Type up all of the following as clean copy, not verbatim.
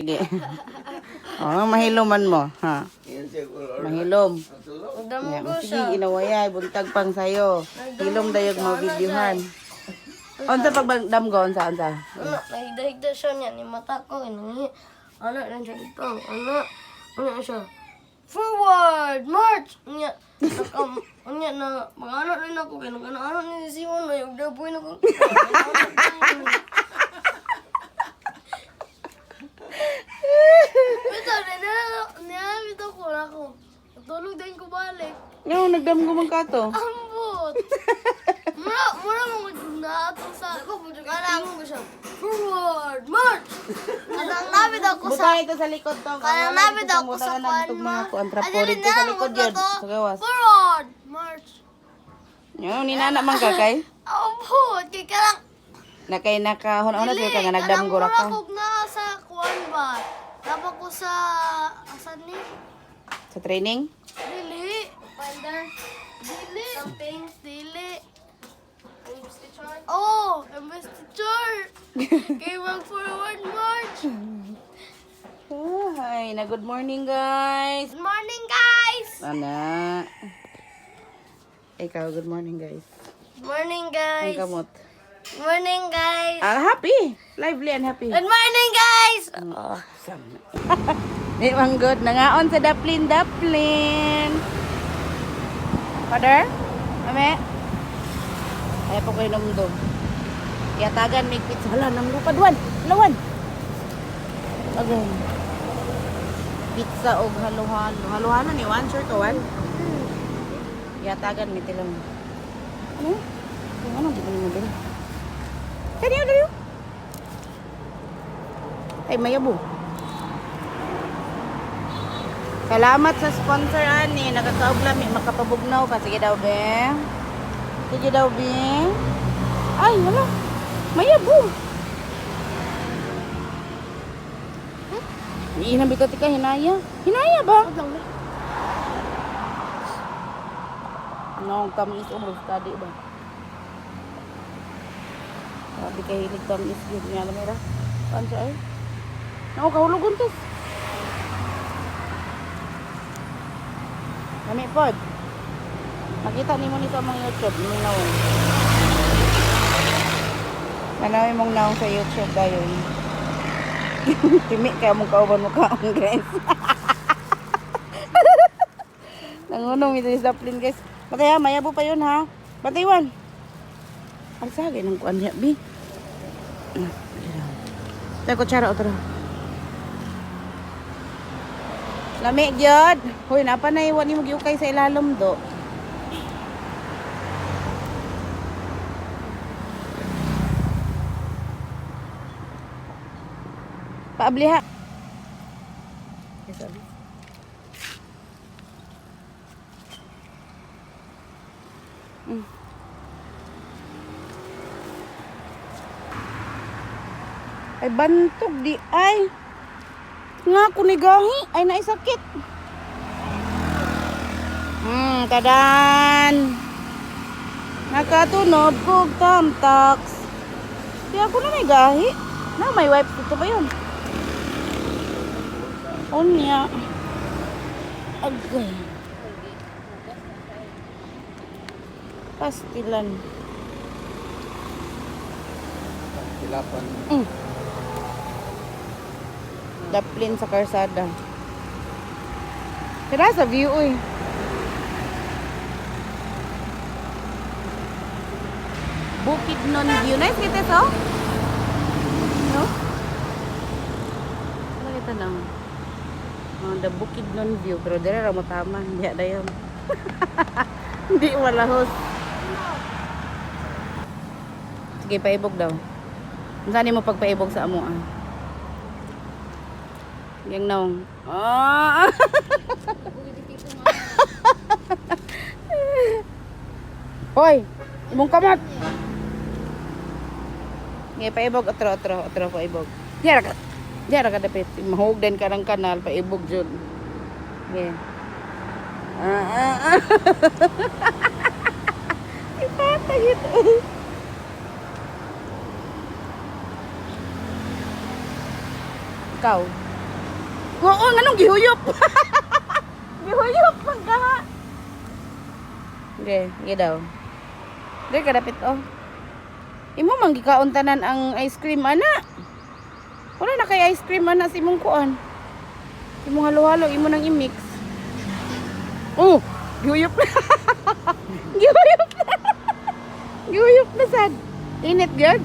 Sige. Oh, mahiloman mo, ha? Mahilom. Yeah, sige, inawayay, buntag pang sayo. Hilom dayog mo videohan. Unsa pagdamgo unsa? Nahigda-higda siya niya ni mata ko. Ano lang siya dito. Ano siya. Forward! March! Unya na, mag-ano rin ako. Kaya nag-ano ni Simon na yung dapoy na ko. Bito, nilamit ako na ako. Natulog din ko balik. Yo, nagdamgo man ka to. Ambot! Mura mo naatong sa ako. Kala ko siya. Forward! March! Kanang nabit ako sa... Butang ito sa likod to. Kanang nabit ako sa kuan trapo dito sa likod yun. Sa gawas. Forward! March! Yo, ninana man ka kay? Ambot! Kaya kanang... Nakay nakahon-ona sila ka nga nagdamgo ra ka. Kanang mura ko na sa kuan ba? Dapat ko sa... Asan ni? Sa training? Dili. Finder. Dili. Camping. Dili. Oh, investiture. Kaya mag-forward march. Hi, na good morning guys. Good morning, guys. Ana. Ikaw, good morning guys. Good morning, Ang guys. kamot. Good morning, guys. Happy. Lively and happy. Good morning, guys. Awesome. Di man good. Nangaon sa daplin. Father? Mame? Ayaw pa ko yung namdog. Yatagan, may pizza. Hala, nang lupad. Lawan. Agay. Pizza o halo-halo. Halo-halo ni Wan? Sure ka, Wan? Yatagan, may tilang. Ano? Ano? Di ba naman din? Dali. Ay, mayabo. Salamat sa sponsor, ani. Nakakauglam, makapabugnaw pa. Sige daw, be. Ay, wala. Mayabo. Inabito ka, hinaya. Hinaya ba? Nung kami is umros tadi ba? Sabi kay hilig kami is yun. Nga lamira. Paan siya ay? Naku, kahulugon tos. Kami pod. Nakita ni mo ni sa mga YouTube. Imong nawang. Manawin mong nawang sa YouTube dayon. Timi kaya mong kauban mo kaong guys. Nangunong ito yung daplin guys. Batay ha, mayabo pa yun ha. Bataywan. Ang sagay ng kuan niya, bi. Tayo kutsara o tara. Lami gyud. Hoy, napa na iwan ni mo giukay sa ilalom do. Paabli ha. Ay bantog di ay. Nga kunigahi ay naisakit. Tadan. Nakatunod kog tamtax. Kaya ako na may gahi. Na may wipes dito ba yun? Unya. Agay. Pastilan. Pastilapan. Daplin sa karsada. Tira sa view, uy. Bukidnon view. Nice kita to? No? Ano kita nang? The Bukidnon view. Pero dira ra mo tama. Hindi dayon. Hindi malahos. Sige, paibog daw. Saan mo pagpaibog sa amo, Yang naong. Hoy, imong kamat. Ngay paibog otro paibog. Diara ka dapat mahug din ka ng kanal paibog jud. Nge. Ipatagit. Ikaw. Oo, nganong gihuyop? Gihuyop man ka ha. Okay, sige daw. Dire ka dapit oh. Imo man gikaon tanan ang ice cream ana. Wala na kay ice cream ana sa imong kuan. Imong halo-halo imo nang i-mix. Oh, gihuyop na. Gihuyop na. Gihuyop na sad. Init gyud.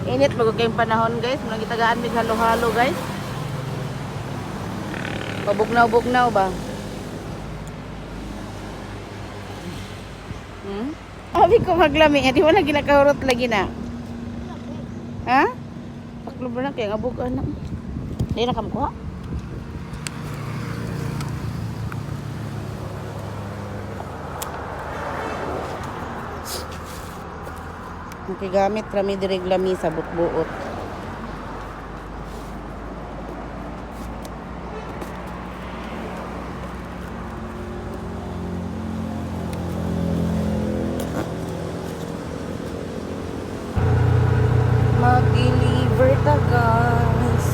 Init bago kayong panahon guys. Muna gitagaan mig halo-halo guys. Pabugnaw-bugnaw ba? Abi ko maglami. Di wala ginakahurot lagi na. Ha? Paklo ba na kaya ngabog anak. Di na kamkuha. Nakigamit rami dirig lami sa butbuot. Mag-deliver ta guys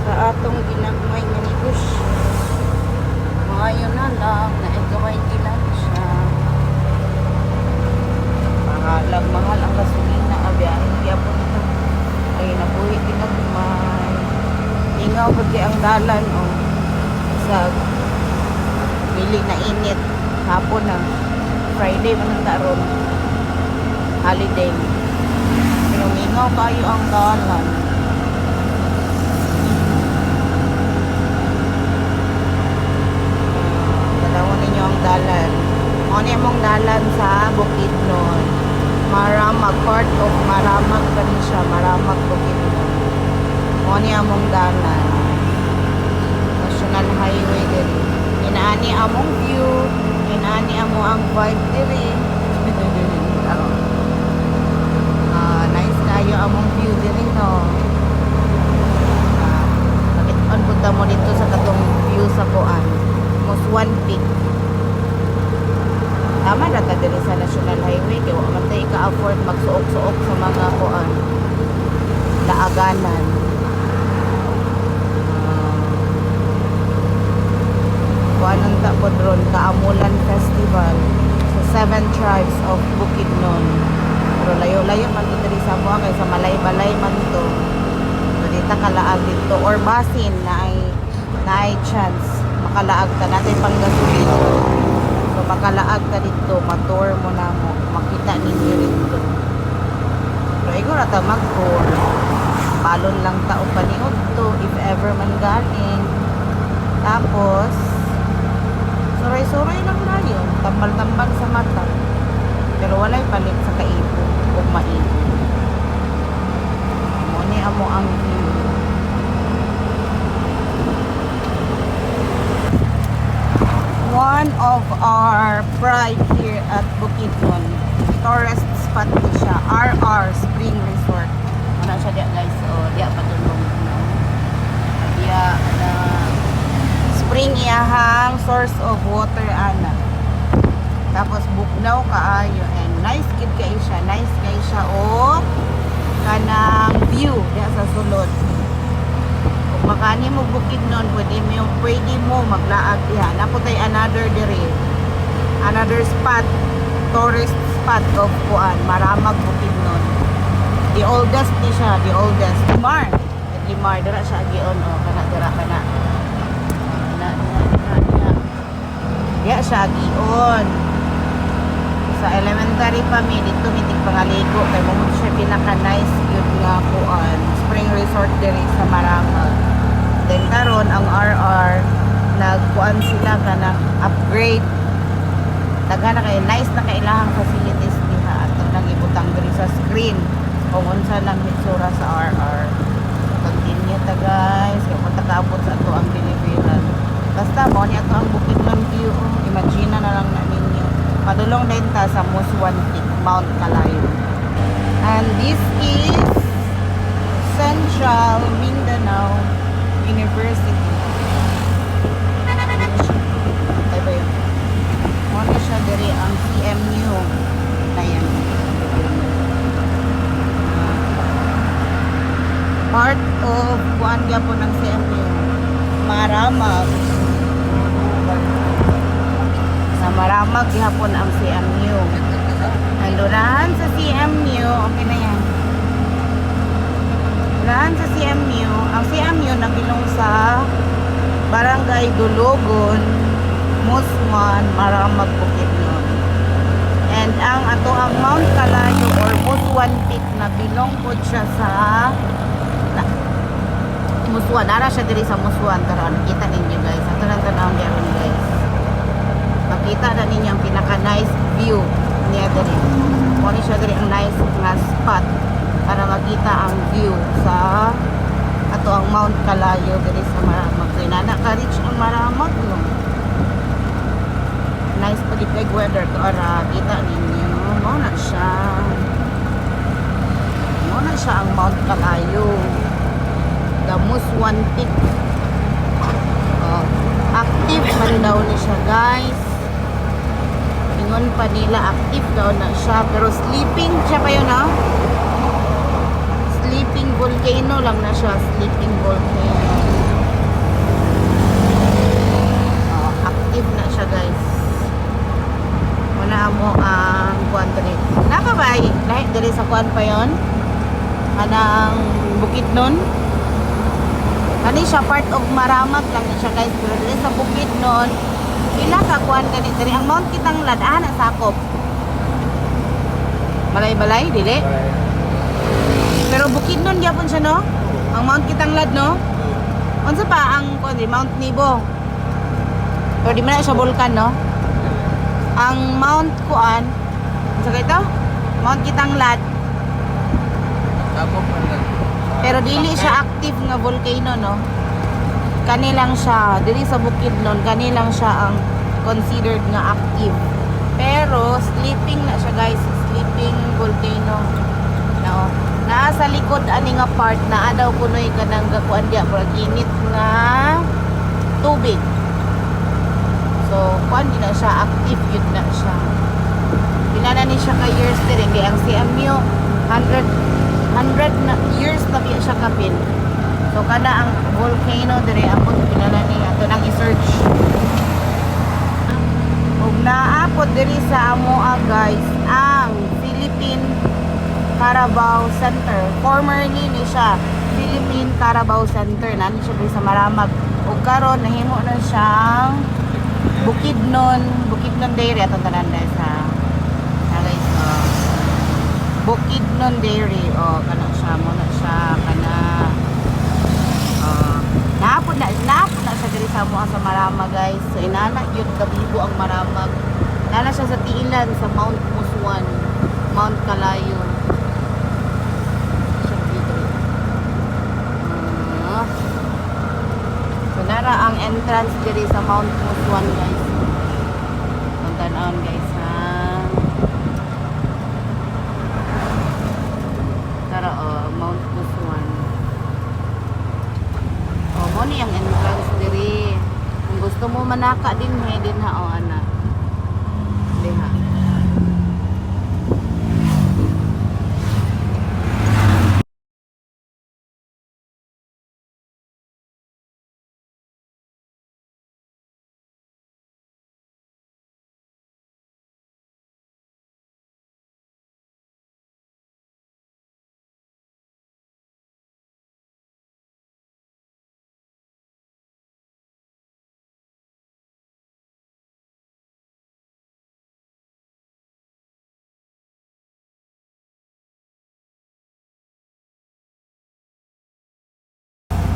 sa atong ginagmay nga negosyo. Ngayon na lang na igaway ilan siya. Mahal ang gasolina abiyahin gyapon ito. Ay nabuhi ginagmay. Ingaw pag ang dalan o sa bili na init hapon na Friday man taron holiday. Mingaw kayo ang dalan. Dalawa ninyo ang dalan. Ano yung mong dalan sa Bukidnon? Maramag, part of Maramag pa rin siya. Maramag, Bukidnon. Ano yung mong dalan? National Highway din. Inaani among view. Inaani amo ang vibe din. Nice kayo among view din no. Pakitaan punta mo dito sa katong view sa Kuan. Most one peak. Tama na ta diri sa National Highway kay wa man tay ka-afford magsuok-suok sa mga Kuan. Daaganan. Kuanon ta pod ron Kaamulan Festival sa 7 tribes of Bukidnon. Pero layo-layo man to diri sa Buang kay sa Malay-Balay man to. So dita kalaag dito or basin na ay chance makalaag ta natin pang gasolina. So makalaag ta dito, ma-tour mo na mo, makita ninyo dito. Pero igor ata mag-tour. Balon lang ta og paniud to if ever man galing. Tapos suray-suray lang na yun. Tambal-tambal sa mata. Pero walay palit sa kaibo o maibo. Muni amo ang view. One of our pride here at Bukidnon. Tourist spot po siya. RR Spring Resort. Ano siya diya guys? O diya patulong. Diya na spring iyahang source of water ana. Tapos bugnaw kaayo and nice kid kay siya. Nice kay siya o kanang view diya sa sulod. Kung makani mo Bukidnon, pwede mo maglaag diha. Naputay another dire. Another spot, tourist spot of Kuan, Maramag Bukidnon. The oldest ni siya, the oldest. Limar, dira siya gion o kana dira kana. Diya siya gion. Sa elementary pa mi dito mitig pangaligo kay mo siya pinaka nice yun nga Kuan, spring resort diri sa Maramag. Then karon ang RR nagkuan sila kanang upgrade. Daga na kay nice na kailahang facilities diha ato nang ibutang diri sa screen kung unsa lang hitsura sa RR. Continue ta guys, kung matakaabot sa ato ang deliveran. Basta mo ni ato ang Bukidnon view. Imagine na lang na ninyo. Padulong din ta sa most one peak, Mount Calayo. And this is Central Mindanao University. Diba yun? Muna siya diri ang CMU. Ayan. Part of one gyapon ang CMU. Maramag. Sa Maramag gihapon ang CMU. Ang durahan sa CMU, okay na yan. Durahan sa CMU, ang CMU nabilong sa Barangay Dulugon, Musman, Maramag, Bukidnon. And ang ato ang Mount Calayo or Muswan Peak na bilong po siya sa Muswan. Ara siya diri sa Muswan. Tara, nakita ninyo guys. Ato lang tanawang meron guys. Makita na ninyo ang pinaka-nice view niya diri. Kung siya diri ang nice nga spot para makita ang view sa ato ang Mount Calayo diri sa Maramag. So, inana ka-reach ang Maramag, no? Nice pa di weather to ara. Kita ninyo. Mo na siya. Mo na siya ang Mount Calayo. The Muswan Peak. Oh, active man daw ni siya guys. Ingon pa nila active daw na siya. Pero sleeping siya pa yun ha. Sleeping volcano lang na siya. Sleeping volcano. Oh, active na siya guys. Muna mo ang kuwan diri. Nakabay. Lahat diri sa kuwan pa yun. Anang Bukidnon. Kani siya part of Maramag lang na siya guys. Pero dili sa Bukidnon, pila ka kuan kani diri ang Mount Kitanglad na sakop. Balay-balay dili. Pero Bukidnon gyapon siya no? Ang Mount Kitanglad no? Unsa pa ang kuan Mount Nibo? Pero di man na siya bulkan no? Ang Mount kuan, unsa kay ito? Mount Kitanglad. Sakop man lang. Pero dili siya active nga volcano no. Kanilang siya dili sa Bukidnon, kanilang siya ang considered nga active. Pero sleeping na siya guys, sleeping volcano. No. Naa sa likod ani nga part na daw kunoy kanang gakuan dia murag init nga tubig. So, kuan di na siya active yun na siya. Pila na ni siya ka years diri kay ang CMU 100 na years na biya siya kapin. So kada ang volcano dire abot pila na ni ato nang i-search. Ug naapod diri sa amoa guys ang Philippine Carabao Center. Formerly ni siya Philippine Carabao Center nani siya diri sa Maramag. Ug karon nahimo na siyang Bukidnon Dairy atong tanan dahil sa guys Bukidnon Dairy kana siya mo na siya kana naapod na siya diri sa mo sa Maramag guys. So inana yun kabibo ang Maramag. Nana siya sa tiilan sa Mount Muswan, Mount Calayo. Siya dito. So nara ang entrance diri sa Mount Muswan guys. Tantan guys ha. Tara Mount Muswan. Mo ni ang entrance diri. Kung gusto mo manaka din ha ana. Diha.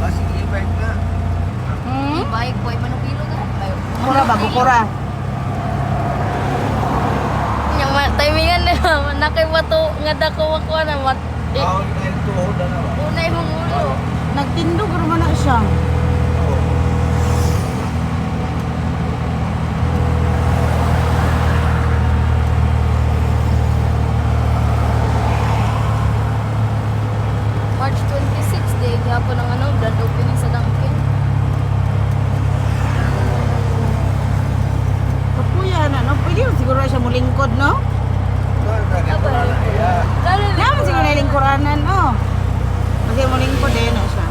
Basig e-bike na. Bike boy manubilo ka. Mura ba bukura? Nya timingan na nakay bato nga dako ako na mat. Bawal na yung tuhod na ba? Unay mong ulo. Nagtindog ra na siya. March 26 day gyapon ang grand opening sa Dunkin. Kapuya na no. Pwede mo siguro siya mulingkod no? Naman siguro na lingkuranan no. Kasi mulingkod na siya.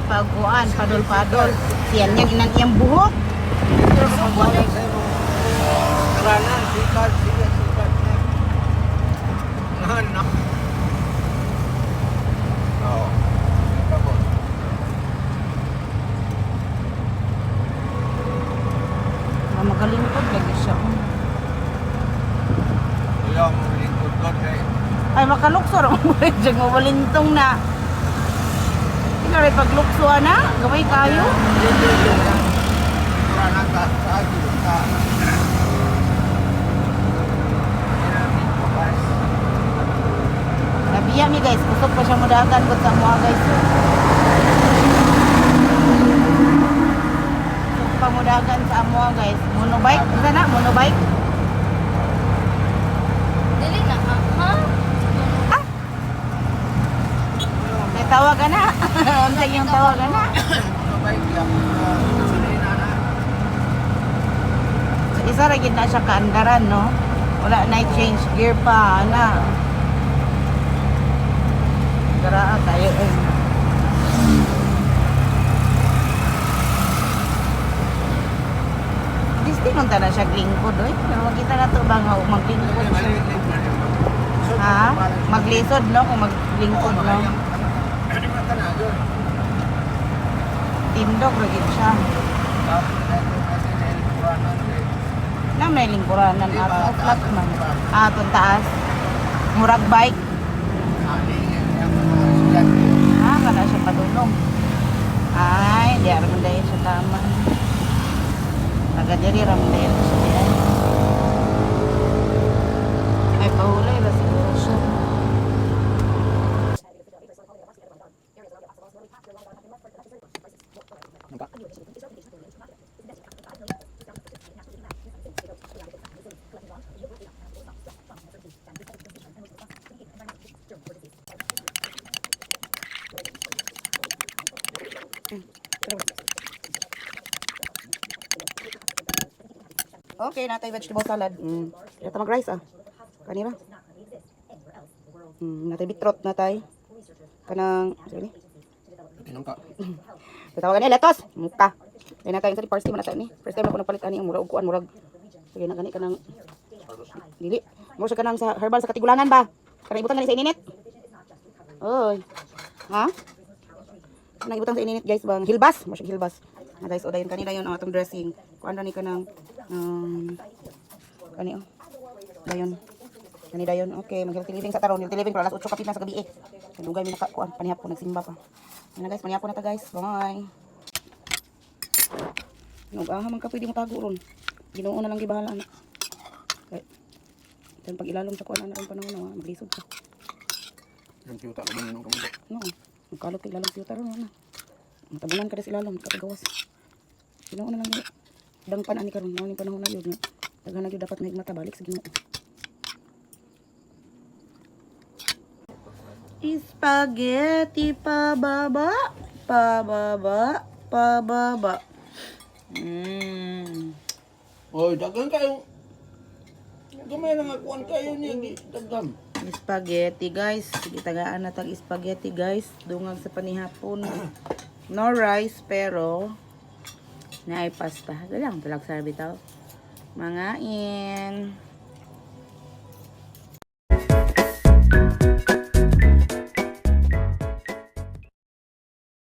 pagkuan, padol-padol. Siyan yan inan iyang buhok. Karanan, sikat na. Ano? Oo. Tapos. Magalingkod lagi siya. Yung lingkod ko kay Ay, makaluksor ang buhay dyan. Mabalintong na. Ikaw rin paglukso na. Gaway kayo. karanan ka sa agil ka. Nabiya mi guys. Kusog pa siya mudagan. Kung sa mga guys. Kusog pa mudagan sa mga guys. Monobike. Isa na? Monobike. Dili na, ha? May tawagan na. Unsay yung tawagan na. Mabait lang. Sanay na. Sa isa rin na siya kaandaran, no? Wala na change gear pa, ana. Garaa tayo eh. Distingon ta na siya glingkod, oy. Pero makita na to ba nga maglingkod siya. Ha? Maglisod, no? Kung maglingkod, no? Ano ba ka na doon? Tindog, rin siya. Tapos ito kasi nilipuranan eh. Nam na lingkuranan ato. Flat man. Atong taas. Murag bike. Alingin yung mga estudyante. Kada siya padulong. Ay, di araman dahil siya tama. Nagadiri raman dahil siya diyan. Ay, pahulay ba siguro siya. Okay, natay vegetable salad. Ito mag-rice ah. Kanira. Natay beetroot natay. Kanang, sige ni. Tinong ka. Tatawagan ni lettuce. Muka. Kaya natay sa parsley man natay ni. First time ako nagpalit ani ang murag uguan murag. Sige na kani kanang dili. Mo sa kanang sa herbal sa katigulangan ba? Kanang ibutan kani sa ininit. Oy. Ha? Kanang ibutan sa ininit guys bang hilbas, mo siya hilbas. Na guys, o dayon kanina yon ang atong dressing. Kuan ra ni kanang kani oh. Dayon. Kani dayon. Okay, mag-healthy living sa taron. Healthy living para alas 8 kapit na sa gabi eh. Dugay mi nakakuan panihapon nagsimba pa. Ano guys, panihapon na ta guys. Bye. Nag-aha man ka pwede mo tago ron. Ginoo na lang gibahala na. Okay. Then pag ilalom sa kuan na ron panahon na maglisod ka. Yung tiyuta ko ba nung kamay? No. Magkalot kay ilalom siya taron na. Matabunan ka sa ilalom, kapagawas. Ginoo na lang yun. Dangpan ani karon, mao ni panahon na yun. Daghan na yun dapat mahigmata balik sa Ginoo. Spaghetti pababa, pababa, pababa. Oy, dagan kayo. Gamay na ngakuan kayo niya. Dagan. Spaghetti guys. Sige tagaan na tag spaghetti guys. Dungag sa panihapon. No rice pero naay pasta. Dalang talag sarbi tao. Mangain.